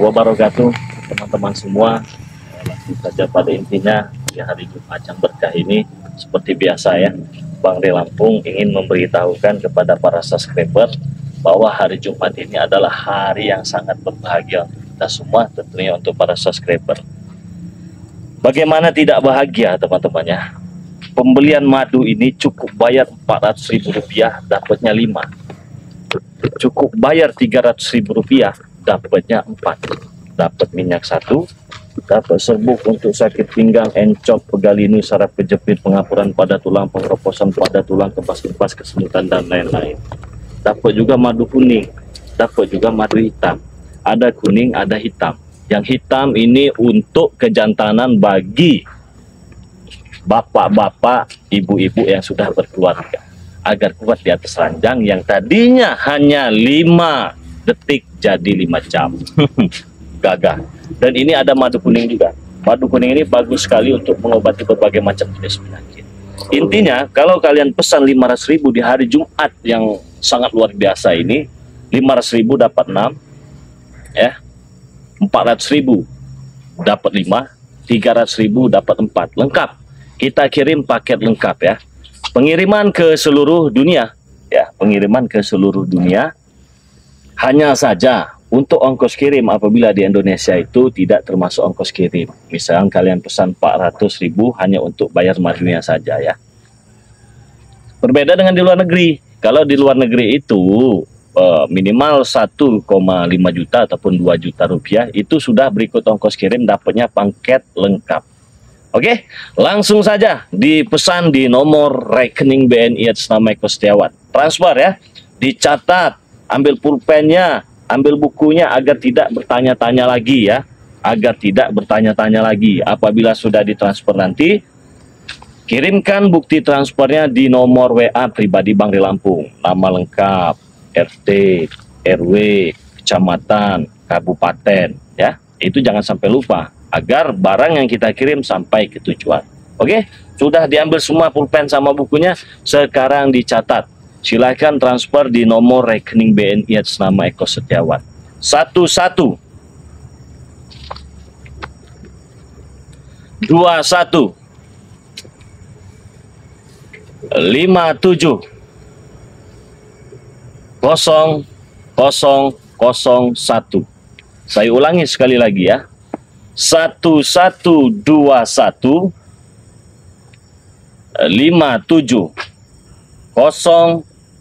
wabarakatuh, teman-teman semua. Langsung saja pada intinya di hari Jumat yang berkah ini, seperti biasa ya, Bang Ray Lampung ingin memberitahukan kepada para subscriber bahwa hari Jumat ini adalah hari yang sangat berbahagia untuk kita semua, tentunya untuk para subscriber. Bagaimana tidak bahagia teman-temannya? Pembelian madu ini cukup bayar Rp400.000 dapatnya 5. Cukup bayar Rp300.000 dapatnya 4. Dapat minyak 1, dapat serbuk untuk sakit pinggang, encok, pegalinu, saraf kejepit, pengapuran pada tulang, pengeroposan pada tulang, kebas-kebas, kesemutan dan lain-lain. Dapat juga madu kuning, dapat juga madu hitam. Ada kuning, ada hitam. Yang hitam ini untuk kejantanan bagi bapak-bapak, ibu-ibu yang sudah berkeluarga, agar kuat di atas ranjang yang tadinya hanya 5 detik jadi 5 jam. Gagah. Dan ini ada madu kuning juga. Madu kuning ini bagus sekali untuk mengobati berbagai macam jenis penyakit. Intinya kalau kalian pesan 500.000 di hari Jumat yang sangat luar biasa ini, 500.000 dapat 6 ya, 400.000 dapat 5, 300.000 dapat 4, lengkap. Kita kirim paket lengkap ya. Pengiriman ke seluruh dunia ya, pengiriman ke seluruh dunia. Hanya saja untuk ongkos kirim apabila di Indonesia itu tidak termasuk ongkos kirim. Misalnya kalian pesan 400.000 hanya untuk bayar madunya saja ya. Berbeda dengan di luar negeri. Kalau di luar negeri itu minimal 1,5 juta ataupun 2 juta rupiah itu sudah berikut ongkos kirim, dapatnya paket lengkap. Oke, langsung saja dipesan di nomor rekening BNI atas nama Eko Setiawan. Transfer ya, dicatat, ambil pulpennya, ambil bukunya agar tidak bertanya-tanya lagi ya. Agar tidak bertanya-tanya lagi. Apabila sudah ditransfer nanti, kirimkan bukti transfernya di nomor WA pribadi Bang Ray Lampung. Nama lengkap, RT, RW, kecamatan, kabupaten ya. Itu jangan sampai lupa, agar barang yang kita kirim sampai ke tujuan. Oke, sudah diambil semua pulpen sama bukunya, sekarang dicatat. Silakan transfer di nomor rekening BNI atas nama Eko Setiawan. 11 21 57 0001. Saya ulangi sekali lagi ya. 1121 57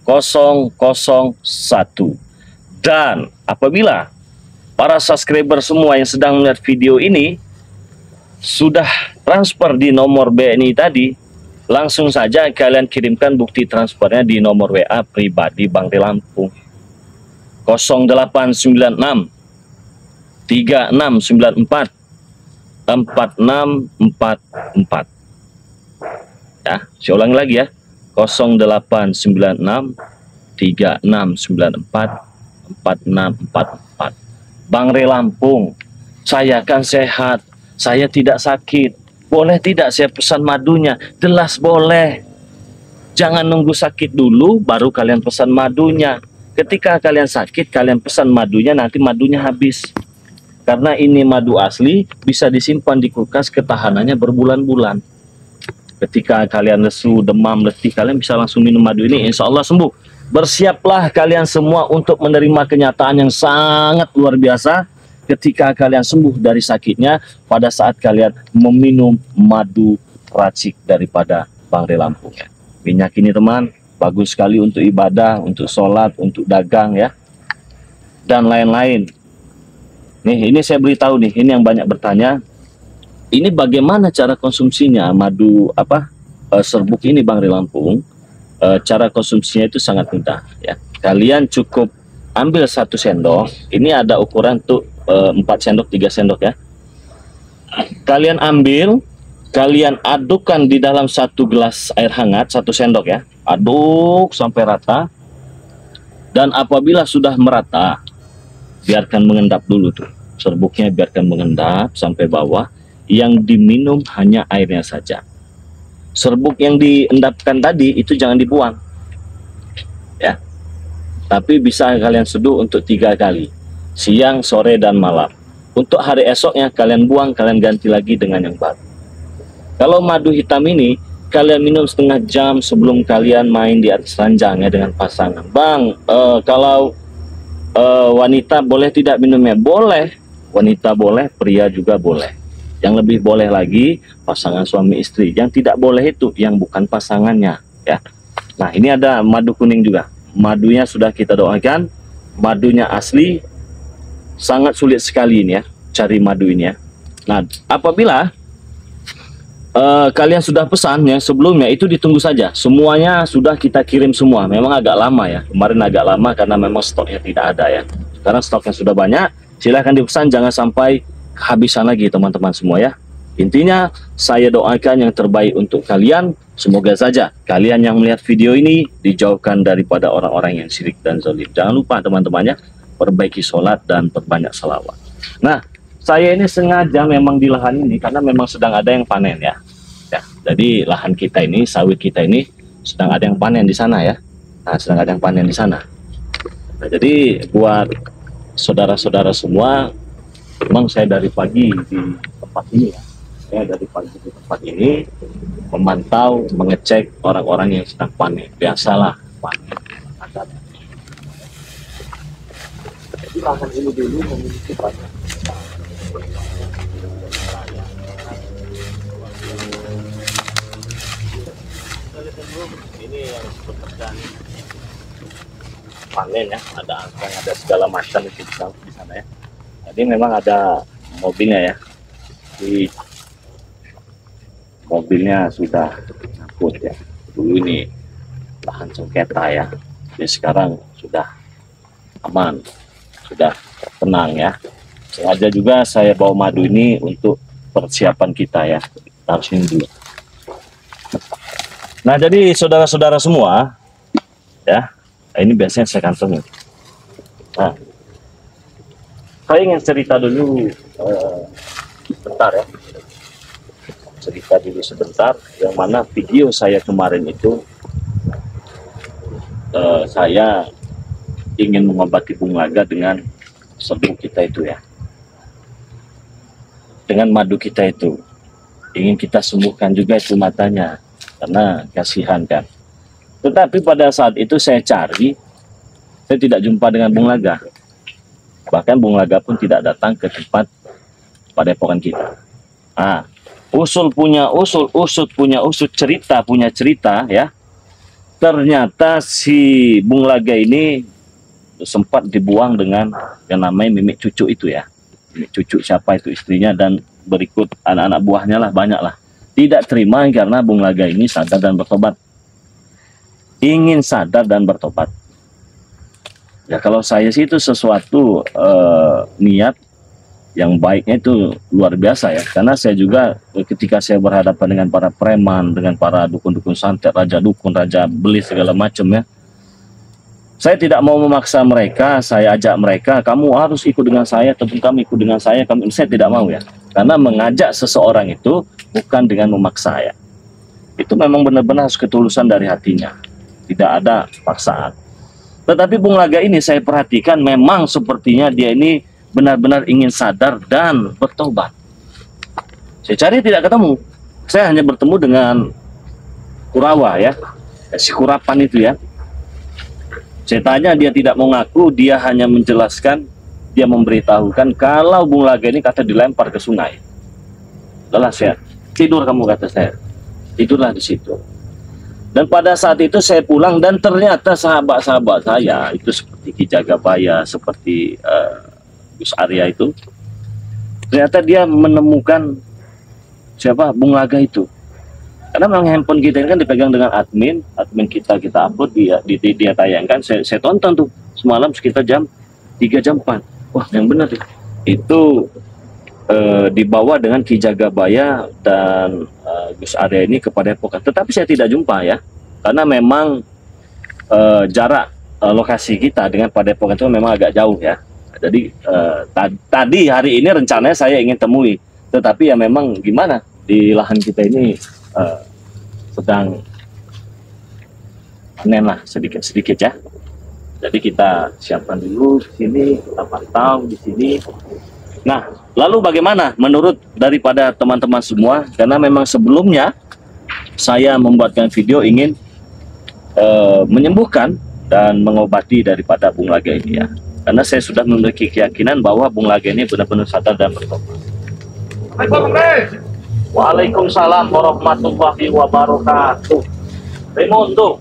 0001. Dan apabila para subscriber semua yang sedang melihat video ini sudah transfer di nomor BNI tadi, langsung saja kalian kirimkan bukti transfernya di nomor WA pribadi Bang Ray Lampung 0896 3694 4644 ya. Saya ulangi lagi ya, 0896 3694 4644. Bang Ray Lampung, saya kan sehat, saya tidak sakit, boleh tidak saya pesan madunya? Jelas boleh. Jangan nunggu sakit dulu baru kalian pesan madunya. Ketika kalian sakit, kalian pesan madunya, nanti madunya habis. Karena ini madu asli, bisa disimpan di kulkas, ketahanannya berbulan-bulan. Ketika kalian lesu, demam, letih, kalian bisa langsung minum madu ini, insya Allah sembuh. Bersiaplah kalian semua untuk menerima kenyataan yang sangat luar biasa ketika kalian sembuh dari sakitnya pada saat kalian meminum madu racik daripada Bang Ray Lampung ya. Minyak ini teman, bagus sekali untuk ibadah, untuk sholat, untuk dagang ya, dan lain-lain. Nih, ini saya beritahu nih, ini yang banyak bertanya, ini bagaimana cara konsumsinya madu serbuk ini Bang Ray Lampung? Cara konsumsinya itu sangat mudah ya. Kalian cukup ambil 1 sendok, ini ada ukuran tuh 4 sendok, 3 sendok ya. Kalian ambil, kalian adukkan di dalam 1 gelas air hangat, 1 sendok ya. Aduk sampai rata. Dan apabila sudah merata, biarkan mengendap dulu tuh. Serbuknya biarkan mengendap sampai bawah. Yang diminum hanya airnya saja. Serbuk yang diendapkan tadi itu jangan dibuang ya. Tapi bisa kalian seduh untuk 3 kali, siang, sore, dan malam. Untuk hari esoknya kalian buang, kalian ganti lagi dengan yang baru. Kalau madu hitam ini kalian minum setengah jam sebelum kalian main di atas ranjang ya dengan pasangan. Bang, kalau wanita boleh tidak minumnya? Boleh, wanita boleh, pria juga boleh. Yang lebih boleh lagi pasangan suami istri. Yang tidak boleh itu yang bukan pasangannya ya. Nah, ini ada madu kuning juga. Madunya sudah kita doakan, madunya asli. Sangat sulit sekali ini ya, cari madu ini ya. Nah, apabila kalian sudah pesan ya sebelumnya, itu ditunggu saja. Semuanya sudah kita kirim semua. Memang agak lama ya. Kemarin agak lama karena memang stoknya tidak ada ya. Sekarang stoknya sudah banyak. Silahkan dipesan, jangan sampai kehabisan lagi teman-teman semua ya. Intinya saya doakan yang terbaik untuk kalian. Semoga saja kalian yang melihat video ini dijauhkan daripada orang-orang yang syirik dan zalim. Jangan lupa teman-temannya, perbaiki sholat dan perbanyak salawat. Nah, saya ini sengaja memang di lahan ini karena memang sedang ada yang panen ya. Ya, jadi lahan kita ini, sawit kita ini sedang ada yang panen di sana ya. Nah, sedang ada yang panen di sana. Nah, jadi buat saudara-saudara semua, memang saya dari pagi di tempat ini ya. Saya dari pagi di tempat ini memantau, mengecek orang-orang yang sedang panen. Biasalah panen. Jadi lahan ini dulu memiliki banyak. Ini yang pekerjaan panen ya, ada angkang, ada segala macam di sana ya. Jadi memang ada mobilnya ya. Di mobilnya sudah ngangkut ya. Dulu ini lahan sengketa ya. Jadi sekarang sudah aman, sudah tenang ya. Sengaja juga saya bawa madu ini untuk persiapan kita ya. Kita harus ini dulu. Nah, jadi saudara-saudara semua ya, ini biasanya saya kantongin. Nah, saya ingin cerita dulu sebentar ya. Cerita dulu sebentar, yang mana video saya kemarin itu saya ingin mengobati Bung Laga dengan serbuk kita itu ya. Dengan madu kita itu. Ingin kita sembuhkan juga itu matanya. Karena kasihan kan. Tetapi pada saat itu saya cari, saya tidak jumpa dengan Bung Laga. Bahkan Bung Laga pun tidak datang ke tempat padepokan kita. Ah, usul punya usul, usut punya usut, cerita punya cerita ya. Ternyata si Bung Laga ini sempat dibuang dengan yang namanya Mimik Cucu itu ya. Mimik Cucu siapa itu istrinya dan berikut anak-anak buahnya lah, banyak lah. Tidak terima karena Bung Laga ini sadar dan bertobat. Ingin sadar dan bertobat. Ya kalau saya sih itu sesuatu niat yang baiknya itu luar biasa ya. Karena saya juga ketika saya berhadapan dengan para preman, dengan para dukun-dukun santet, raja dukun, raja beli segala macam ya. Saya tidak mau memaksa mereka, saya ajak mereka, kamu harus ikut dengan saya, ataupun kamu ikut dengan saya, saya tidak mau ya. Karena mengajak seseorang itu bukan dengan memaksa ya. Itu memang benar-benar harus ketulusan dari hatinya. Tidak ada paksaan. Tetapi Bung Laga ini saya perhatikan memang sepertinya dia ini benar-benar ingin sadar dan bertobat. Saya cari tidak ketemu. Saya hanya bertemu dengan Kurawa ya. Si Kurapan itu ya. Saya tanya, dia tidak mau ngaku, dia hanya menjelaskan, dia memberitahukan kalau Bung Laga ini kata dilempar ke sungai. Lelah saya, tidur kamu kata saya. Tidurlah di situ. Dan pada saat itu saya pulang dan ternyata sahabat-sahabat saya itu seperti Ki Jagabaya, seperti Gus Arya itu, ternyata dia menemukan siapa Bung Laga itu. Karena memang handphone kita ini kan dipegang dengan admin kita upload, dia tayangkan, saya tonton tuh semalam sekitar jam 3 jam 4. Wah, yang benar itu dibawa dengan Ki Jagabaya dan Gus Arya ini kepada Padepokan. Tetapi saya tidak jumpa ya, karena memang jarak lokasi kita dengan Padepokan itu memang agak jauh ya. Jadi tadi hari ini rencananya saya ingin temui, tetapi ya memang gimana di lahan kita ini sedang panen lah sedikit-sedikit ya. Jadi kita siapkan dulu di sini, kita pantau di sini. Nah, lalu bagaimana menurut daripada teman-teman semua? Karena memang sebelumnya saya membuatkan video ingin menyembuhkan dan mengobati daripada Bung Laga ini ya. Karena saya sudah memiliki keyakinan bahwa Bung Laga ini benar-benar sadar dan bertobat. Waalaikumsalam warahmatullahi wabarakatuh. Raimundo,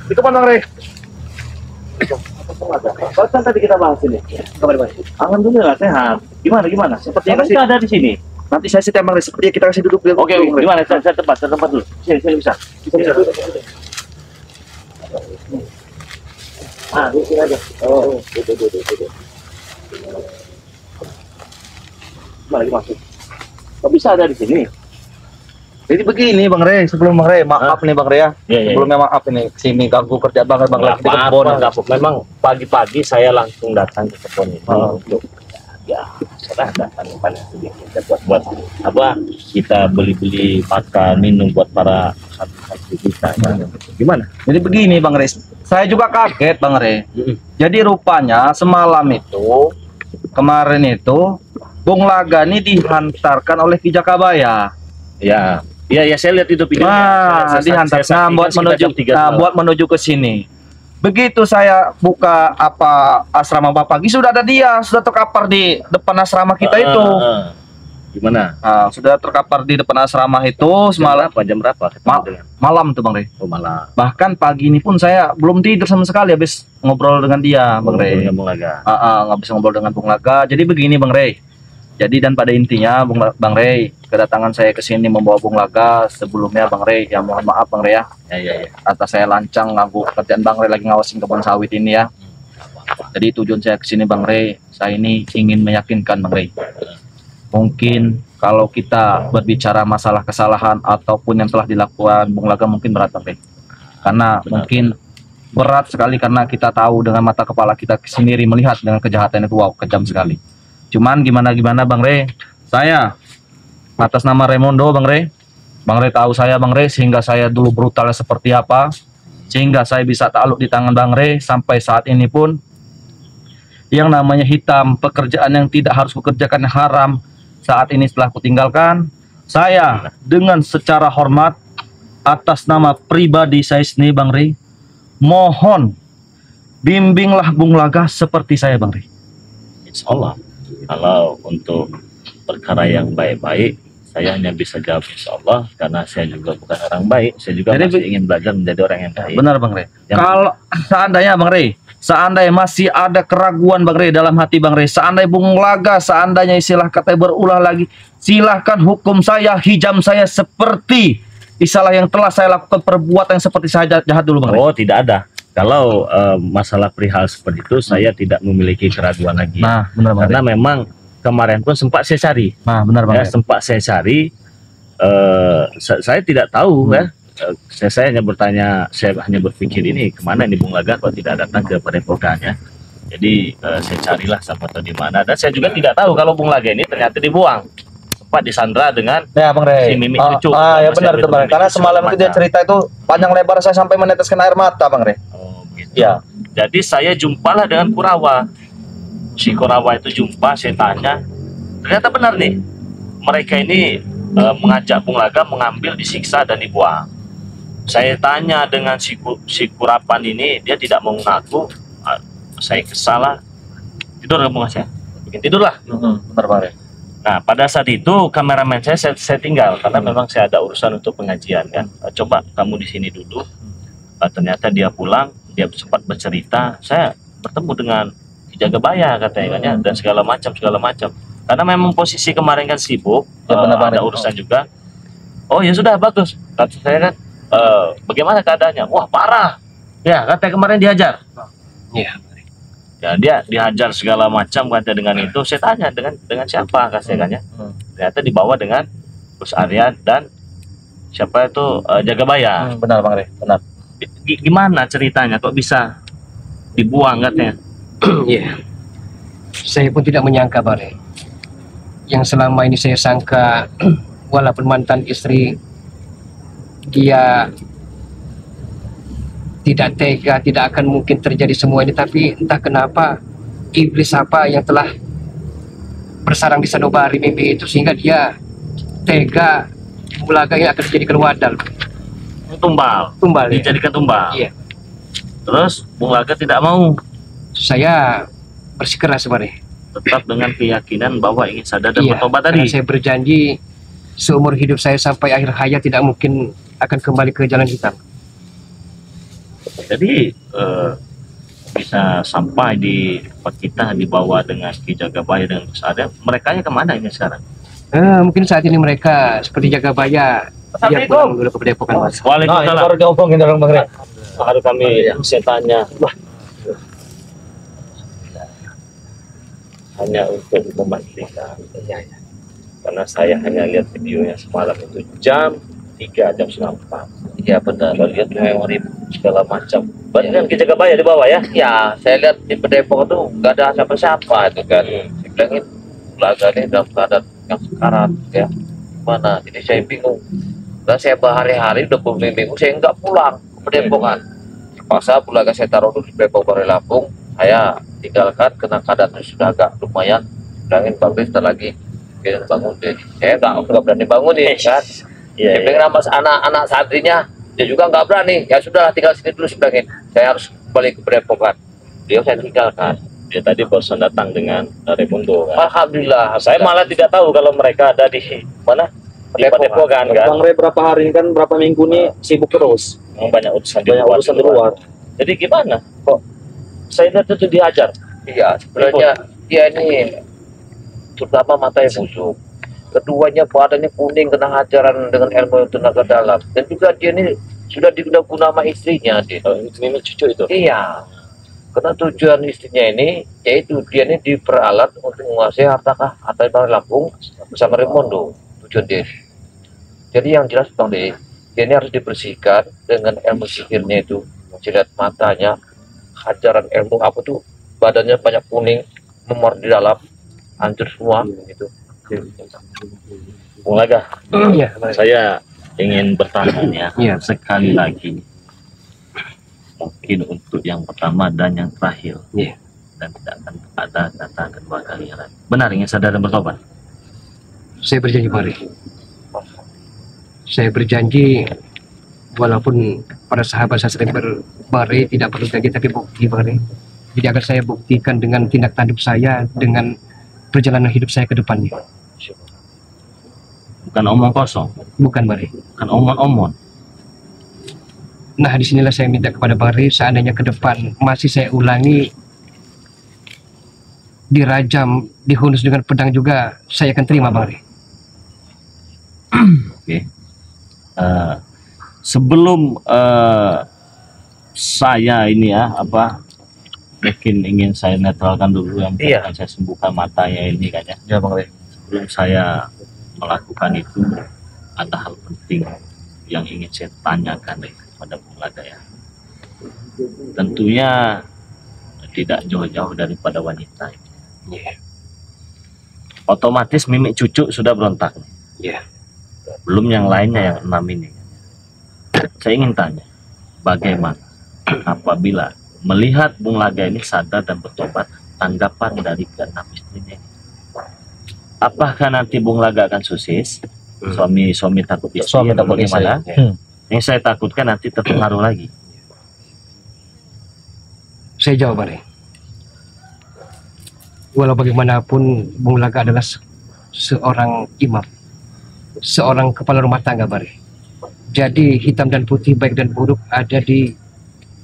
itu mana Rey? Barusan tadi kita bahas ini. Kabar baik. Alhamdulillah sehat. Gimana? Sepertinya kan ada di sini. Nanti saya setia Bang Rey, sepertinya kita kasih duduk dulu. Oke, gimana? Saya tempat dulu. Sini bisa. Bisa. Di sini aja. Oh, duduk. Mari masuk. Kok bisa ada di sini? Jadi begini Bang Rey, sebelum Bang Rey, maaf nih Bang Rey ya. Sebelumnya maaf ini, sini ganggu kerja banget Bang Rey di kebun. Memang pagi-pagi saya langsung datang ke kebun itu untuk sudah datang pada sedikit buat apa kita beli makan minum buat para hati kita. Gimana? Jadi begini Bang Rey, saya juga kaget Bang Rey. Jadi rupanya semalam itu, kemarin itu, Bung Laga ini dihantarkan oleh Ki Jakabaya. Iya, saya lihat itu videonya. Dihantarkan buat menuju ke sini. Begitu saya buka asrama Bapak Gi, sudah ada dia, sudah terkapar di depan asrama kita itu. Gimana? Sudah terkapar di depan asrama itu semalam. Jam berapa? Malam tuh Bang Rey. Oh, malam. Bahkan pagi ini pun saya belum tidur sama sekali habis ngobrol dengan dia Bang Rey. Habis ngobrol dengan Bung Laga. Jadi begini Bang Rey. Jadi dan pada intinya Bang Rey, kedatangan saya ke sini membawa Bung Laga sebelumnya Bang Rey, ya mohon maaf Bang Rey ya. Ya. Atas saya lancang ganggu kerjaan Bang Rey lagi ngawasin kebun sawit ini ya. Jadi tujuan saya ke sini Bang Rey, saya ini ingin meyakinkan Bang Rey. Mungkin kalau kita berbicara masalah kesalahan ataupun yang telah dilakukan Bung Laga mungkin berat Bang Rey. Karena mungkin berat sekali karena kita tahu dengan mata kepala kita sendiri melihat dengan kejahatan itu, wow, kejam sekali. Cuman gimana Bang Rey, saya atas nama Raimundo Bang Rey tahu saya Bang Rey, sehingga saya dulu brutalnya seperti apa, sehingga saya bisa takluk di tangan Bang Rey sampai saat ini pun yang namanya hitam, pekerjaan yang tidak harus kukerjakan yang haram saat ini setelah kutinggalkan. Saya dengan secara hormat atas nama pribadi saya sendiri Bang Rey, mohon bimbinglah Bung Laga seperti saya Bang Rey. Insya Allah. Kalau untuk perkara yang baik-baik, saya hanya bisa jawab insya Allah, karena saya juga bukan orang baik. Saya juga masih ingin belajar menjadi orang yang baik. Benar Bang Rey. Kalau seandainya Bang Rey, seandainya masih ada keraguan Bang Rey dalam hati Bang Rey, seandainya Bung Laga, seandainya istilah kata berulah lagi, silahkan hukum saya, hijam saya seperti istilah yang telah saya lakukan perbuatan yang seperti saya jahat dulu Bang Rey. Oh, tidak ada. Kalau masalah perihal seperti itu, saya tidak memiliki keraguan lagi. Nah, benar Bang. Karena memang kemarin pun sempat saya cari. Nah, benar Bang. Sempat saya cari. Saya tidak tahu ya. Saya hanya bertanya, saya hanya berpikir ini kemana ini Bung Laga kalau tidak datang ke padepokannya. Jadi saya carilah sampai tahu di mana. Dan saya juga tidak tahu kalau Bung Laga ini ternyata dibuang. Sempat disandra dengan Bang Rey. Si Mimi Cucu. Ya benar itu Bang. Karena semalam itu dia cerita itu panjang lebar, saya sampai meneteskan air mata Bang Rey. Ya, jadi saya jumpalah dengan Kurawa. Si Kurawa itu jumpa, saya tanya, ternyata benar nih, mereka ini mengajak Bung Laga mengambil, disiksa dan dibuang. Saya tanya dengan si Kurapan ini, dia tidak mau mengaku. Saya kesalah. Tidur kamu nggak, bikin tidur lah. Benar Bang. Nah, pada saat itu kameramen saya tinggal karena memang saya ada urusan untuk pengajian kan. Coba kamu di sini dulu. Ternyata dia pulang. Dia sempat bercerita, saya bertemu dengan Ki Jakabaya katanya kan ya, dan segala macam. Karena memang posisi kemarin kan sibuk, ada urusan juga. Oh ya sudah, bagus. Kata saya kan, bagaimana keadaannya? Wah parah. Ya katanya kemarin dihajar. Iya. Ya dia dihajar segala macam katanya dengan itu. Saya tanya dengan siapa katanya kan ya. Ternyata dibawa dengan Gus Aryan dan siapa itu Jakabaya. Benar Bang Rey, benar. Gimana ceritanya kok bisa dibuang katanya? Iya, saya pun tidak menyangka Bang Rey. Yang selama ini saya sangka walaupun mantan istri, dia tidak tega, tidak akan mungkin terjadi semua ini. Tapi entah kenapa iblis apa yang telah bersarang di sanubari mimpi itu, sehingga dia tega Bulaga ini akan dijadikan wadal. Tumbal, Ya. dijadikan tumbal. Iya. Terus Bung Laga tidak mau, Saya bersikeras sebenarnya. tetap dengan keyakinan bahwa ingin sadar dan Iya, bertobat karena tadi. saya berjanji seumur hidup saya sampai akhir hayat tidak mungkin akan kembali ke jalan hitam. Jadi bisa sampai di tempat kita dibawa dengan Ki Jagabaya dengan Sadar. Mereka kemana ini sekarang? Mungkin saat ini mereka seperti Jagabaya, dia pulang dulu ke Padepokan, Mas. Waalaikumsalam. baru diomongin orang Bang Re. Baru kami saya tanya, hanya untuk memastikan, karena saya hanya lihat videonya semalam itu jam 3 jam 4. Iya benar, lihat memori segala macam. Banyak yang Ki Jagabaya di bawah ya? Ya, saya lihat di Pedepok tuh nggak ada siapa-siapa itu kan. Saya bilangin Bulaga nih dalam keadaan yang sekarat ya. Mana? Jadi saya bingung. Dan saya berhari-hari udah berminggu saya nggak pulang ke Pedepokan. Terpaksa Bulaga saya taruh dulu di Pedepok Baru Lampung. Saya tinggalkan karena keadaannya sudah agak lumayan. Bilangin bagus setelah lagi kita bangun deh. Saya nggak berani bangun nih kan. Iya. Saya bilang sama anak-anak santrinya, dia juga nggak berani. Ya sudah tinggal sini dulu sebenarnya. Saya harus balik ke Padepokan. Dia saya tinggalkan. Dia tadi bosan datang dengan Raimundo kan? Alhamdulillah. Saya malah tidak tahu kalau mereka ada di mana? Di Padepokan kan? Bang Re berapa hari ini kan berapa minggu nih sibuk terus, Memang banyak urusan di banyak luar. urusan di luar. Jadi gimana? Kok saya lihat itu dihajar? Iya, sebenarnya dia ini terutama matanya busuk. Keduanya badannya kuning kena hajaran dengan ilmu tenaga dalam. Dan juga dia ini sudah diguna-guna sama istrinya dia. Ini cucu itu. Iya. Karena tujuan istrinya ini yaitu dia ini diperalat untuk menguasai harta Baru Lampung bersama Raimundo. Tujuan dia. Jadi yang jelas Bang De, dia ini harus dibersihkan dengan ilmu sihirnya itu. Jilat matanya, hajaran ilmu apa tuh, badannya banyak kuning, memar di dalam, hancur semua gitu. Bung Laga, Iya, saya ingin bertanya Iya. sekali lagi. Mungkin untuk yang pertama dan yang terakhir. Iya. Dan tidak akan ada kata kedua kali lagi. Benar ingin sadar dan bertobat. saya berjanji, Mari. Saya berjanji, walaupun para sahabat saya sering Mari tidak perlu janji tapi bukti, Mari. Jadi akan saya buktikan dengan tindak tanduk saya, dengan perjalanan hidup saya ke depannya. Bukan omong kosong, Bukan, Mari. bukan omong-omong. Nah, disinilah saya minta kepada Mari, seandainya ke depan masih saya ulangi, dirajam, dihunus dengan pedang juga, saya akan terima, Mari. Oke. Sebelum saya ini ya mungkin ingin saya netralkan dulu yang Iya. akan saya sembuhkan matanya ini kan ya. Ya Bang Re. Sebelum saya melakukan itu ada hal penting yang ingin saya tanyakan kepada Bung Laga ya. Tentunya tidak jauh-jauh daripada wanita. Iya. Otomatis mimik cucu sudah berontak. Iya. Belum yang lainnya yang 6 ini. Saya ingin tanya, bagaimana apabila melihat Bung Laga ini sadar dan bertobat, tanggapan dari ke-6 istrinya ini? Apakah nanti Bung Laga akan susis? Suami takut istri Suami atau takut istri. bagaimana? Yang saya takutkan nanti terpengaruh lagi. Saya jawab, Mari. Walau bagaimanapun, Bung Laga adalah seorang imam, seorang kepala rumah tangga, Mari. Jadi hitam dan putih, baik dan buruk ada di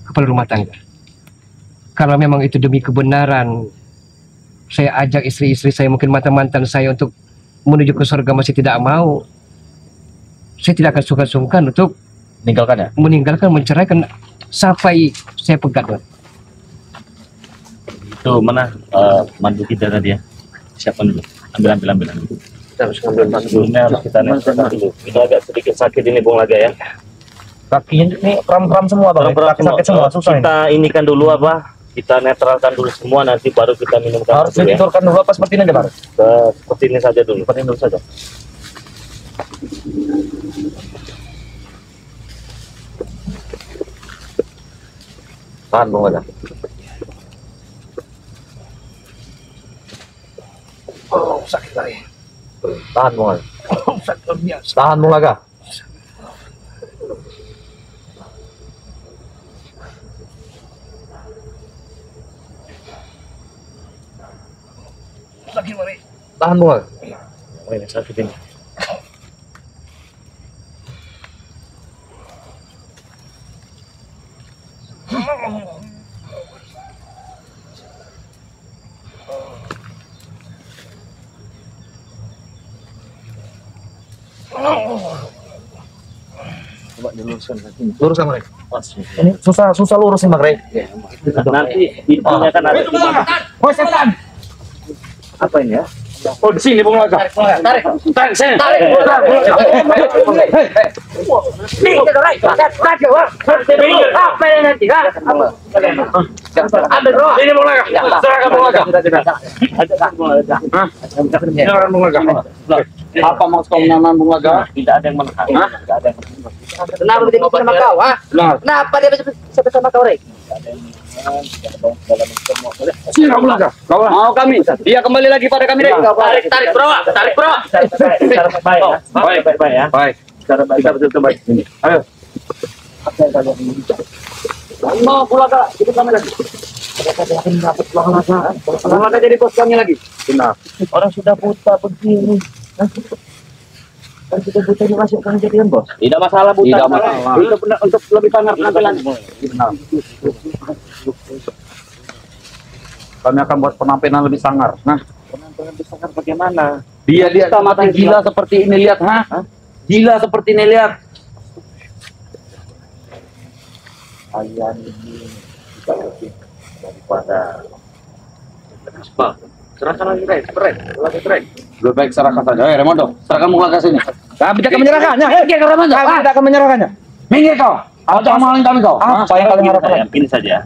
kepala rumah tangga. Kalau memang itu demi kebenaran, saya ajak istri-istri saya, mungkin mantan-mantan saya untuk menuju ke surga masih tidak mau, saya tidak akan sungkan-sungkan untuk Meninggalkan ya? meninggalkan, menceraikan sampai saya pegat, Mari. Itu mana mandu kita tadi ya? Siapa dulu? Ambil. Kita harus ngambil mandu. Sebelumnya harus kita netralkan dulu. Itu agak sedikit sakit ini Bung Laga ya. Kakinya ini kram-kram semua Bang. Berat Kaki sakit semua, susah ini. Kita inikan dulu kita netralkan dulu semua, nanti baru kita minumkan Harus dulu ya. ditidurkan dulu apa seperti ini aja Bang? Seperti ini saja dulu. Seperti ini dulu saja. Tahan Bang Laga. Oh, sakit lagi. Tahan Bung Laga. Oh, sakit luar biasa. Tahan Bung Laga. Sakit lagi. Tahan Bung Laga. Oh, ini sakit ini. Coba diluruskan kaki. Luruskan Bang Rey. Pas. Ini susah lurusin Bang Rey. Nanti intinya kan ada di mana? Oh, setan. Apa ini ya? Oh, di sini Bung Laga. Tarik. Sini. Ini Bung Laga. Serahkan Bung Laga. Serahkan Bung Laga. Apa maksud kau menanam Bung Laga? Tidak ada yang menekan. Tidak ada yang menekan. Kenapa dia bersama kau, ha? Kenapa dia bersama kau, Rey? Sini Bung Laga. Mau kami. Dia kembali lagi pada kami, Rey. Tarik, bro. Tarik, bro. Cara baik ya. Baik ya. Baik. Cara baik. Kita betul baik. Ayo. Mau pulang ke itu kami lagi. Bung Laga jadi bos kami lagi. Benar. Orang sudah buta begini. Kan sudah buta dimasukkan jadian bos. Tidak masalah buta. Tidak masalah. Itu benar untuk lebih sangar penampilan. Benar. Kami akan buat penampilan lebih sangar. Nah, Penampilan bisa kan bagaimana? dia mata gila seperti ini lihat, ha? Gila seperti ini lihat. Kalian ini bisa lebih daripada Serahkan lagi, Rey. Lebih baik serahkan saja. Remondo, serahkan Bung Laga sini. Kami tidak akan menyerahkannya. Remondo. Kami tidak akan menyerahkannya. Minggir kau. Jangan malin kami kau. Apa yang kalian harapkan? Ini saja.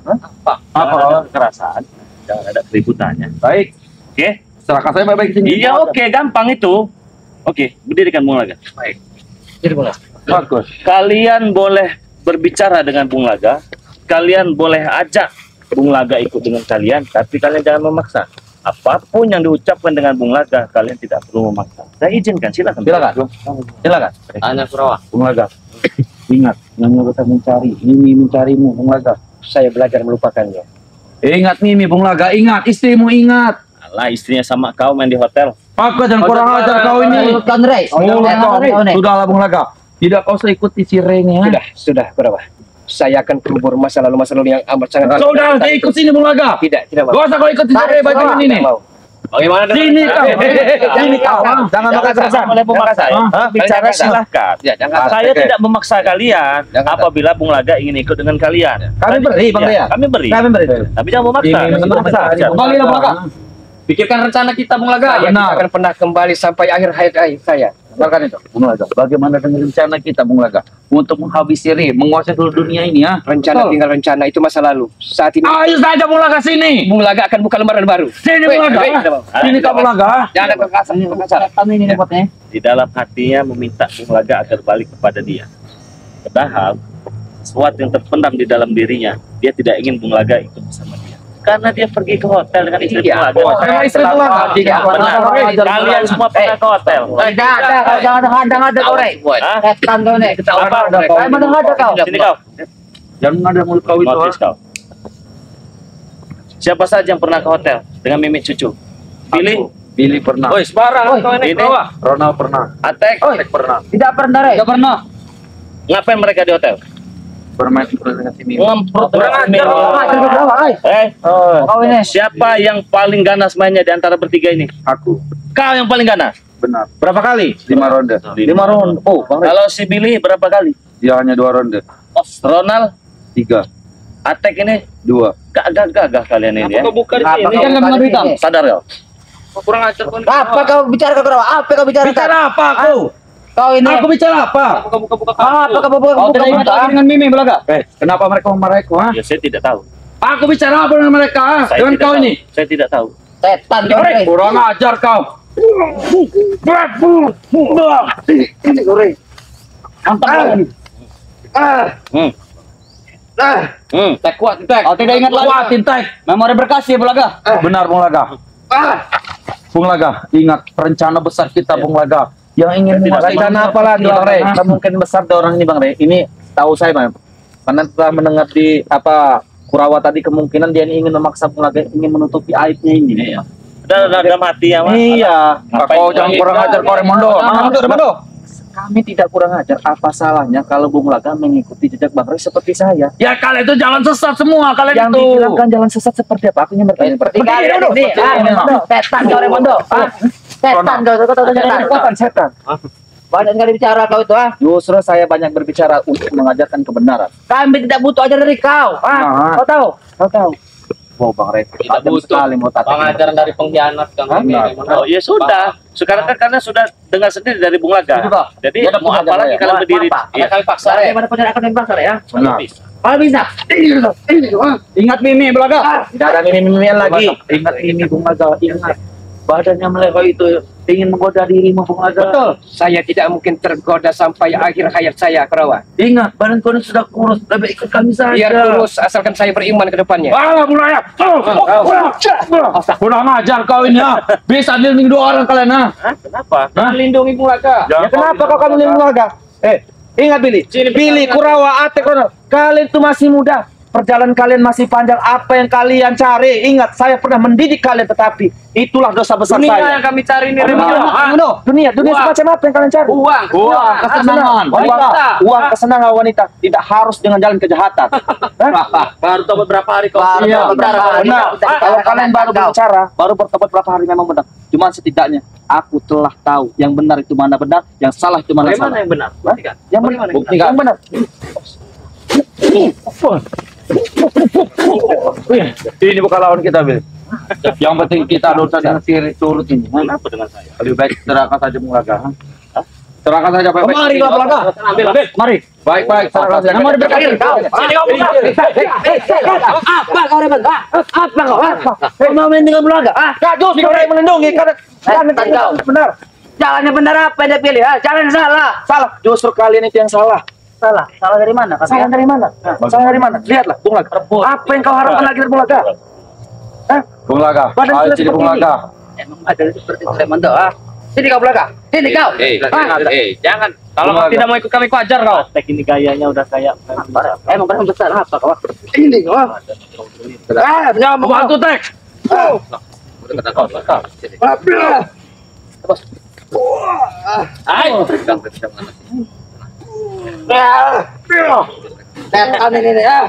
Apa kekerasan? Jangan ada keributannya. Baik. Oke? Serahkan saya baik-baik sini. Iya oke, gampang itu. Oke, berdirikan Bung Laga. Baik. Jadi bola. Bagus. Kalian boleh berbicara dengan Bung Laga. Kalian boleh ajak Bung Laga ikut dengan kalian, tapi kalian jangan memaksa. Apapun yang diucapkan dengan Bung Laga, kalian tidak perlu memaksa. Saya izinkan, silakan. Silakan. Hanya Kurawa. Bung Laga. Ingat, yang kita mencari, ini mencarimu, Bung Laga. Saya belajar melupakannya. Ingat Mimi, Bung Laga, ingat, istrimu ingat. Alah, istrinya sama kau main di hotel. Aku jangan kurang ajar kau ini. Mulutkan, Rey. Mulut kau. Sudahlah Bung Laga. Tidak kau usah ikuti sirene ya. Sudah, berapa? Saya akan kubur masa lalu yang amat sangat. Sudah, ikut sini Bung Laga. Tidak mau. Gak usah kau ikuti sirene bagian ini. Bagaimana Sini kau. Sini kau. Jangan maksa. Boleh memaksa. Bicara silahkan. Saya tidak memaksa kalian apabila Bung Laga ingin ikut dengan kalian. Kami beri, Bang Ria. Kami beri. Tapi jangan memaksa. Kembali Bung Laga. Pikirkan rencana kita Bung Laga. Saya tidak akan pernah kembali sampai akhir hayat saya. Dengarkan itu, Bung Laga. Bagaimana dengan rencana kita, Bung Laga, untuk menghabisi Ri, menguasai seluruh dunia ini, ya? Rencana tinggal rencana itu masa lalu. Saat ini Ayo saja Bung Laga sini. Bung Laga akan buka lembaran baru. Sini Bung Laga. Sini kau Bung Laga. Jangan ada kekerasan. Kami ini repotnya. Di dalam hatinya meminta Bung Laga agar balik kepada dia. Padahal sesuatu yang terpendam di dalam dirinya, dia tidak ingin Bung Laga ikut bersama dia. Karena dia pergi ke hotel dengan istri Bung Laga. Dengan istri Bung Laga. Benar. Kalian semua pernah ke hotel. Jangan ada kau, Rey. Setan kau nih. Mana ada kau? Sini kau. Jangan ada mulut kau itu. Notis kau. Siapa saja yang pernah ke hotel dengan Mimi cucu? Pilih. Billy pernah. Oi, sembarang kau ini. Ronald pernah. Atek. Atek pernah. Tidak pernah, Rey. Tidak pernah. Ngapain mereka di hotel? Bermain dengan si Mimi. Ngemprot Kau ini. Siapa yang paling ganas mainnya di antara bertiga ini? Aku. Kau yang paling ganas. Benar. Berapa kali? 5 ronde. 5 ronde. Oh, kalau si Billy berapa kali? Dia hanya 2 ronde. Ronald 3. Atek ini 2. gagah kalian ini ya. Ini kan lembaga hitam. Sadar kau? Apa kau bicara ke kau? Apa kau bicara? Bicara apa aku? Kau ini. Aku bicara apa? Apa kau Kau tidak ingat lagi dengan Mimi Belaga? Kenapa mereka memarahiku? Ha? Ya saya tidak tahu. Aku bicara apa dengan mereka? Saya Dengan tidak kau tahu. ini? Saya tidak tahu. Setan kau, Rey. Kurang ajar kau. Hmm. Tek kuat, tek. Kau tidak ingat lagi? Kuat, tek. Memori berkasih Belaga. Benar Belaga. Bung Laga, ingat rencana besar kita, Bung Laga. Yang ingin Rencana apa lagi, Bang Rey? Mungkin besar ada orang ini, Bang Rey. Ini tahu saya, Bang. Karena telah mendengar di Kurawa tadi, kemungkinan dia ingin memaksa Bung Laga, ingin menutupi aibnya ini. Iya. Dalam hati ya, Mas. Iya. Kau jangan kurang ajar kau, Remondo. Remondo. Kami tidak kurang ajar. Apa salahnya kalau Bung Laga mengikuti jejak Bang Rey seperti saya? Ya kalian itu jalan sesat semua, kalian Yang itu. dibilangkan jalan sesat seperti apa? Aku ingin bertanya. Seperti kalian ini, setan kau Remondo. Setan kau, Setan. Banyak sekali bicara kau itu, Justru saya banyak berbicara untuk mengajarkan kebenaran. Kami tidak butuh ajaran dari kau, Kau tahu? Kau tahu? Wow, Bang Rey, Tidak tajam butuh sekali mau tata. pengajaran dari pengkhianat kami. Oh ya sudah. Sekarang kan karena sudah dengar sendiri dari Bung Laga. Jadi Dia ada mau apa pengajaran lagi ya? kalian berdiri? Iya. Kami paksa ya. Bagaimana penjarakan yang paksa ya? Benar. Kalau bisa. Ingat Mimi, Bung Laga. Tidak ada mimimi-mimian lagi. Ingat ini, Bung Laga. Ingat. Badannya meleleh itu ingin menggoda dirimu, Bung Laga. Betul. Saya tidak mungkin tergoda sampai akhir hayat saya, Kurawa. Ingat, badan kau ini sudah kurus. Lebih ikut kami saja. Biar kurus asalkan saya beriman ke depannya. Bung Laga. Kurang ajar kau ini, ya. Bisa dilindungi 2 orang kalian, ha. Kenapa? Melindungi Bung Laga. Ya kenapa kau kamu Bung Laga? Ingat Billy, Kurawa, Atek, kalian itu masih muda. Perjalanan kalian masih panjang. Apa yang kalian cari? Ingat, saya pernah mendidik kalian, tetapi itulah dosa besar saya. Yang kami cari ini, Dunia semacam apa yang kalian cari? Uang. Kesenangan. Uang, kesenangan wanita. Tidak harus dengan jalan kejahatan. Baru tobat berapa hari kau? Iya, benar. Kalau kalian baru berbicara, baru bertobat berapa hari memang benar. Cuma setidaknya aku telah tahu yang benar itu mana benar, yang salah itu mana salah. yang benar? Yang benar. Buktikan. Yang benar. Ini bukan lawan kita, Bil. Yang penting kita dosa dengan turut ini. Kenapa dengan saya? Lebih baik serahkan saja Bung Laga. Serahkan saja baik-baik. Mari lah Bung Laga. Mari. Baik-baik. Serahkan saja. Mari berkadir kau. Apa kau Remondo? Apa kau? Kau mau main dengan Bung Laga? Kau yang melindungi karena benar. Jalannya benar apa yang dia pilih? Jalan salah. Salah. Justru kalian itu yang salah. Salah dari mana? Salah dari mana? Salah dari mana? Lihatlah Bung Laga. Apa yang kau harapkan lagi dari Bung Laga? Bung Laga. Ayo jadi Bung Laga. Emang ada seperti itu Remondo, Sini kau Bung Laga. Sini kau. Jangan. Kalau Bung kau Laga. tidak mau ikut kami, kau ajar kau. Tek ini gayanya udah kayak Emang berapa besar apa kau? Ini kau. Jangan membantu Tek. Setan ini ya.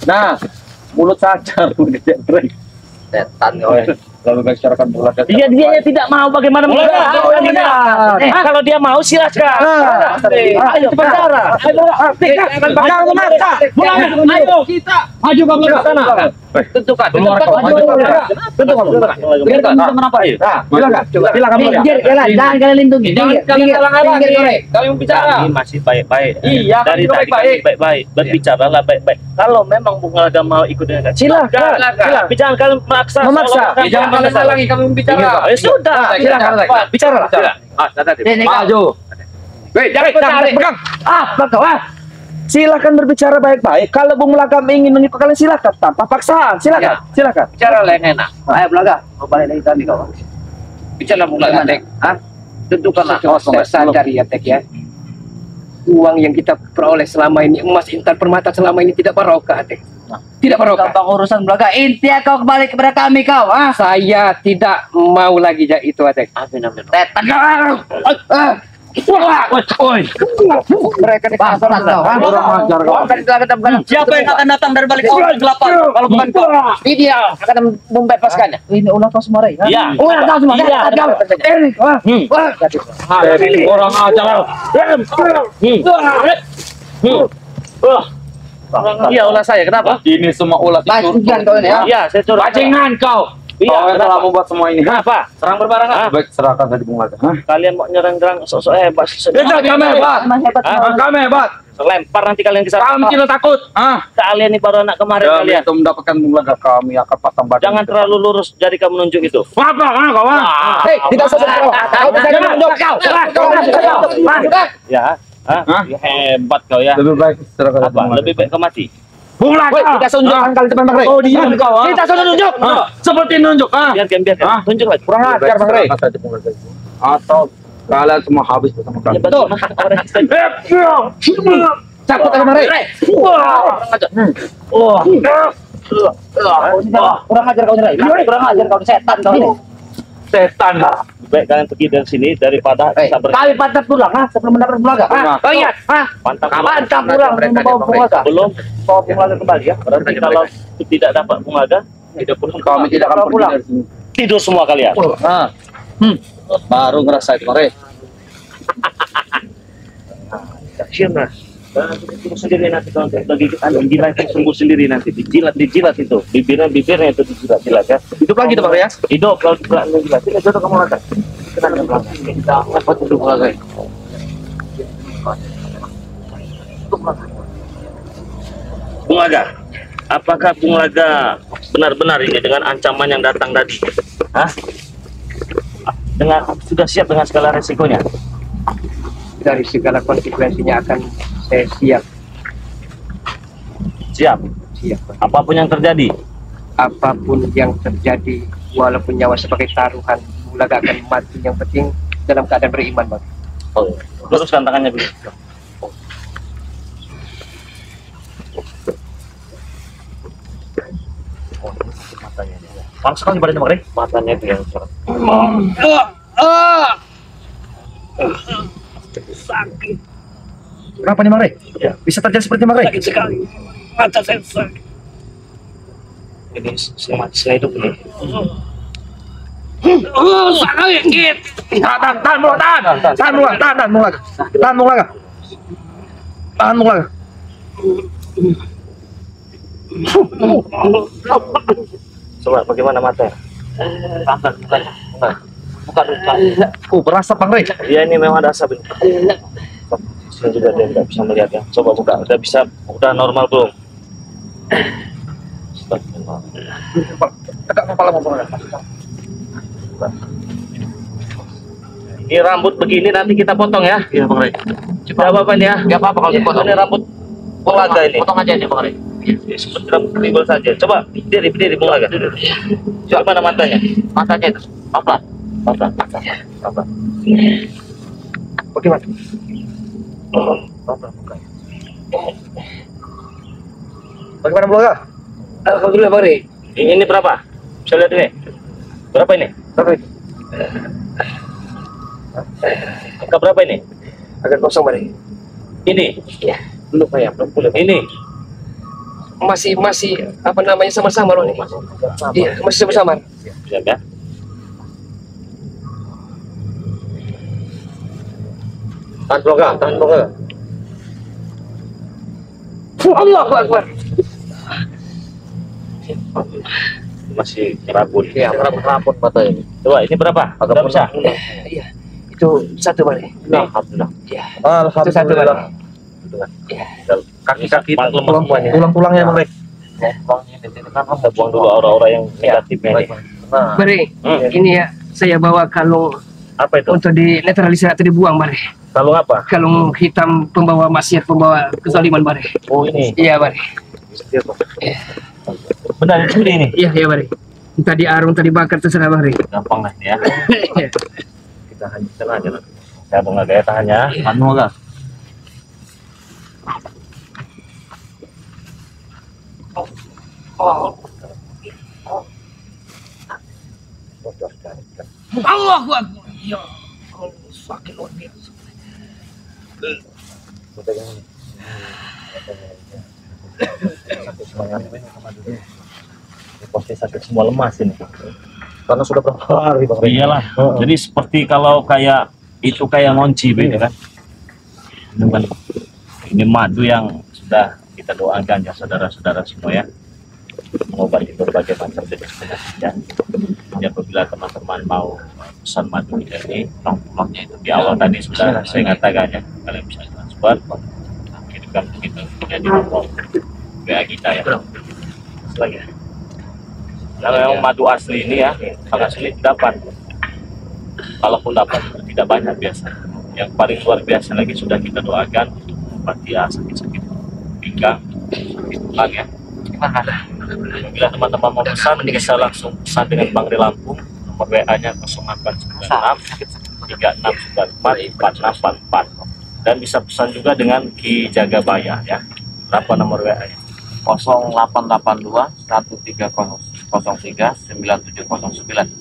Nah, mulut saja. Setan kau. Lebih baik serahkan Bung Laga. dia tidak mau bagaimana kalau dia mau silakan. Ayo bicara. Jangan memaksa. Ayo kita maju ke sana. Tentukan. Silakan. Minggir kalian, jangan kalian lindungi. Jangan kalian halang-halangi. Kami bicara. Kami masih baik-baik. Iya, Dari kami tadi baik-baik. kami baik-baik. Berbicaralah baik-baik. Kalau memang Bung Laga mau ikut dengan kami, Silakan. Tapi jangan kalian memaksa. Memaksa. Jangan Jangan kalian halangi kami bicara. Ya sudah. Silakan. Bicara. Sini kau. Maju. Jangan pegang. Apa kau? Silakan berbicara baik-baik. Kalau Bung Laga ingin mengikut kalian silakan tanpa paksaan. Silakan. Silakan. Bicara lah yang enak. Ayo Bung Laga, kau balik lagi kami kau. Bicara Bung Laga, Tek. Tentukanlah. Kau sadar ya, Tek ya. Uang yang kita peroleh selama ini, emas intan permata selama ini tidak barokah, Tek. Tidak barokah. Gampang urusan Bung Laga. Intinya kau kembali kepada kami kau. Saya tidak mau lagi itu, Tek. Setan kau. Mereka di Bangsa kau. Kurang ajar kau. Siapa yang akan datang dari balik sumur kegelapan? Kalau bukan kau, ini dia akan membebaskannya. Ini ulah kau semua Rey. Iya. Ulah kau semua. Iya. Kurang ajar. Iya, ulah saya. Kenapa? Ini semua ulah Bajingan kau ini ya. Iya, saya curhat. Bajingan kau. Iya, Kau yang telah kenapa? membuat semua ini. Kenapa? Serang berbarengan. Baik, serahkan saja Bung Laga. Kalian mau nyerang-nyerang sosok hebat. Kami hebat. Emang hebat semua. Kami hebat. Lempar nanti kalian ke sana. Kami tidak takut. Kalian nih baru anak kemarin Kami kalian. itu mendapatkan Bung Laga, kami akan pasang badan. Jangan terlalu lurus jadi kamu nunjuk itu. Apa kawan? Hei, tidak usah kau bisa menunduk kau. Ya. Ya, hebat kau ya. Lebih baik serahkan saja Apa? Bung Laga. Lebih baik kau mati. Bung Laka. Woi, kita tunjukkan kali depan Bang Rey. Oh, diam kau. Ah. Kita sudah tunjuk. Seperti nunjuk. Biarkan. Tunjuk lagi. Kurang ajar Bang Rey. Atau kalian semua habis bersama kami. Betul. Cakut aja Bang Rey. Kurang ajar kau Rey. Kurang ajar kau setan kau ini. Setan. Baik kalian pergi dari sini daripada bisa Kali pantap pulang sebelum mendapat Bulaga. Oh ingat, Pantap pulang membawa Bulaga. belum bawa Bulaga kembali ya. Berarti kalau tidak dapat Bulaga tidak perlu Kami tidak akan pergi pulang. dari sini. tidur semua kalian. Baru ngerasa itu, Mare. Siapa? Tunggu sendiri nanti kalau bagi kita gila itu sembuh sendiri nanti dijilat itu bibirnya itu dijilat ya. Hidup lagi tuh Bang Rey ya. Hidup kalau tidak menjilat tidak jodoh kamu lakukan. Kita dapat duduk lagi. Bung Laga, apakah Bung Laga benar-benar ini dengan ancaman yang datang tadi? Hah? Sudah siap dengan segala resikonya? Dari segala konsekuensinya akan saya siap. Siap. Pak. Apapun yang terjadi. Apapun yang terjadi, walaupun nyawa sebagai taruhan, Bulaga akan mati. Yang penting dalam keadaan beriman, Bang. Oh, luruskan tangannya dulu. Matanya. Panas sekali badannya Bang Rey. Matanya itu yang cerah. Kenapa nih Bang Rey? Ya. Bisa terjadi seperti Bang Rey? Sekali. Mata saya sakit. Ini saya hidup ini. Sakit. Tahan Bulaga. Coba bagaimana mata? Bukan. Berasap Bang Rey. Iya ini memang ada asap ini. Saya juga dia tidak bisa melihat ya. Coba buka, udah normal belum? Tegak kepala Bang Rey. Ini rambut begini nanti kita potong ya. Iya Bang Rey. Tidak apa-apa nih ya. Gak apa-apa kalau dipotong. Ini rambut Bung Laga ini. Potong aja nih Bang Rey. Ya, seperti rambut kriwil saja. Coba berdiri Bung Laga. Coba mana matanya? Matanya itu. Apa? Apa? Bagaimana? Bagaimana Bulaga? Alhamdulillah, Bang Rey. Ini berapa? Bisa lihat ini. Berapa ini? Angka berapa ini? Agak kosong, Bang Rey. Ini. Ya. Belum ya, belum. Ini. Masih apa namanya sama-sama loh nih. Iya, masih sama-sama. Siap ya. Tahan Bulaga. Allahu Akbar. Masih rabun. Iya, rapot matanya. Coba ini berapa? Agak bisa. Iya. Itu satu, Bang Rey. Alhamdulillah. Iya. Alhamdulillah. Itu satu, Bang Rey. Iya. Kaki-kaki lemah semuanya. Tulang-tulangnya Bang Rey. Kita buang dulu aura-aura yang negatifnya ini. Bang Rey, ini ya saya bawa kalung Apa itu? untuk dinetralisir atau dibuang, Bang Rey. Kalung apa? Kalung hitam pembawa maksiat, pembawa kezaliman, Bang Rey. Oh ini. Iya, Bang Rey. Benar seperti ini. Iya, Bang Rey. Entah diarung, entah dibakar, terserah, Bang Rey. Gampang lah ya. Iya. Kita hancurkan aja lah. Saya Bung Laga ya tahan ya. Tahan Bulaga. Allahu Akbar. Ya Allah, sakit luar biasa. Pasti sakit semua lemas ini. Karena sudah berapa hari Bang Rey? Iyalah. Jadi seperti kalau kayak itu kayak ngonci begitu kan. Ini madu yang sudah kita doakan ya saudara-saudara semua ya. Mengobati berbagai macam jenis penyakit ya. Jadi apabila teman-teman mau pesan madu ini, nomornya itu di awal tadi sudah saya katakan ya. Kalian bisa transfer, kirimkan kita jadi nomor WA kita ya. Lagi. Kalau yang madu asli ini ya sangat sulit dapat. Kalaupun dapat tidak banyak biasa. Yang paling luar biasa lagi sudah kita doakan untuk mengobati sakit-sakit pinggang tulang ya. Bila teman-teman mau pesan bisa langsung pesan dengan Bang Ri Lampung. Nomor WA-nya 0896 3694 4644 dan bisa pesan juga dengan Ki Jagabaya ya. Berapa nomor WA-nya? 0882 1303 9709.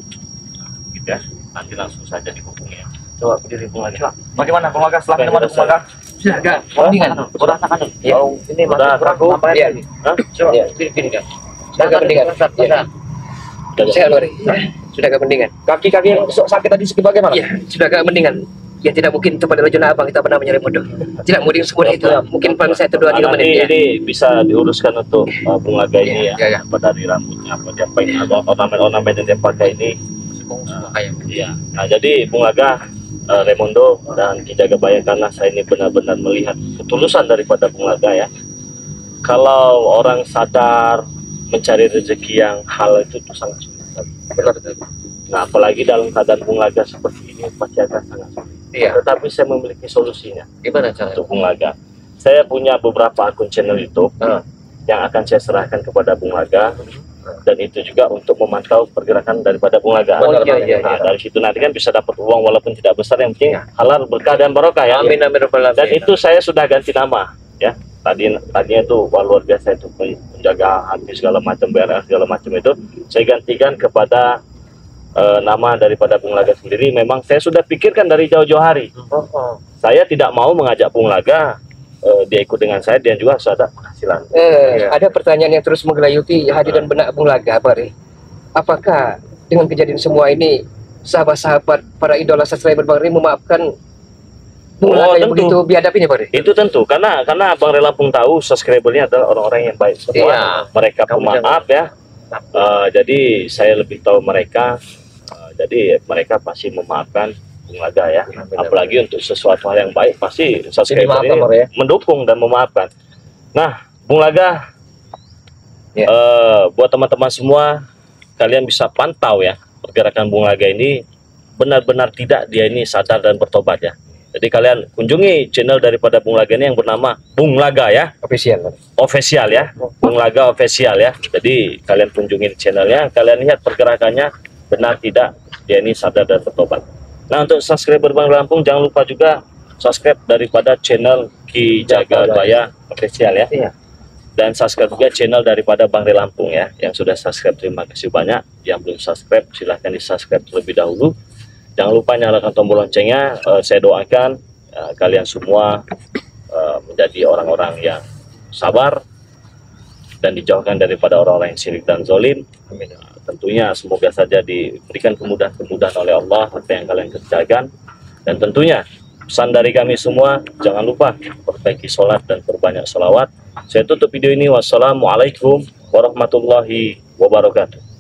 Gitu ya. Nanti langsung saja dihubungi ya. Coba berdiri Bung Aga. Bagaimana Bung Aga setelah minum Bung Aga? Sudah agak mendingan. Udah rasakan? Ya. Oh, ini masih Udah kurang kaku? tambahin Iya. lagi. Hah? Coba. Ya, gini kan. Sudah agak mendingan. Ya. Sehat Bari. Sudah agak mendingan. Kaki-kaki yang sakit tadi segi bagaimana? Iya, sudah agak mendingan. Ya tidak mungkin kepada Rajana Abang kita pernah mencari modal. Tidak mungkin semudah itu. Mungkin paling saya itu 2-3 menit ya. Ini bisa diuruskan untuk Bung Aga ini Iya, ya. Apa dari rambutnya apa dia pakai atau ornamen-ornamen yang dia pakai ini. Iya. Nah, jadi Bung Aga, Raimundo dan Ki Jagabaya, karena saya ini benar-benar melihat ketulusan daripada Bung Aga ya. Kalau orang sadar mencari rezeki yang halal itu sangat sulit. Nah, apalagi dalam keadaan Bung Aga seperti ini pasti agak sangat sulit. Iya. Tetapi saya memiliki solusinya Gimana caranya? untuk Bung Aga. Saya punya beberapa akun channel YouTube yang akan saya serahkan kepada Bung Aga, dan itu juga untuk memantau pergerakan daripada Bung Aga. Oh, iya. Nah, dari situ nanti kan bisa dapat uang walaupun tidak besar, yang penting halal, berkah dan barokah ya. Amin amin rabbal alamin. Dan itu saya sudah ganti nama ya. Tadinya itu luar biasa, itu menjaga hati segala macam, BRR segala macam, itu saya gantikan kepada nama daripada Bung Laga sendiri. Memang saya sudah pikirkan dari jauh-jauh hari. Saya tidak mau mengajak Bung Laga dia ikut dengan saya, dan juga harus ada penghasilan. Ada pertanyaan yang terus menggelayuti hati dan benak Bung Laga, Bari. Apakah dengan kejadian semua ini sahabat-sahabat para idola subscriber Bang Ri memaafkan Bung Laga yang tentu. begitu biadab ini, Bari? Itu tentu, karena Bang Ri Lampung tahu subscribernya adalah orang-orang yang baik semua. Iya. Mereka pemaaf ya. Jadi saya lebih tahu mereka. Jadi mereka pasti memaafkan Bung Laga ya. Apalagi untuk sesuatu hal yang baik, pasti subscriber ini mendukung dan memaafkan. Nah, Bung Laga, Ya. Buat teman-teman semua, kalian bisa pantau ya pergerakan Bung Laga ini, benar-benar tidak dia ini sadar dan bertobat ya. Jadi kalian kunjungi channel daripada Bung Laga ini yang bernama Bung Laga ya, official ya, Bung Laga official ya. Jadi kalian kunjungi channelnya, kalian lihat pergerakannya, benar tidak dia ini sadar dan bertobat. Nah, untuk subscriber Bang Lampung, jangan lupa juga subscribe daripada channel Ki Jagabaya official ya. Iya. Dan subscribe juga channel daripada Bang Ri Lampung ya. Yang sudah subscribe, terima kasih banyak. Yang belum subscribe, silahkan di subscribe terlebih dahulu. Jangan lupa nyalakan tombol loncengnya. Saya doakan kalian semua menjadi orang-orang yang sabar dan dijauhkan daripada orang-orang yang syirik dan zalim. Tentunya semoga saja diberikan kemudahan-kemudahan oleh Allah apa yang kalian kerjakan. Dan tentunya pesan dari kami semua, jangan lupa perbaiki sholat dan perbanyak sholawat. Saya tutup video ini. Wassalamualaikum warahmatullahi wabarakatuh.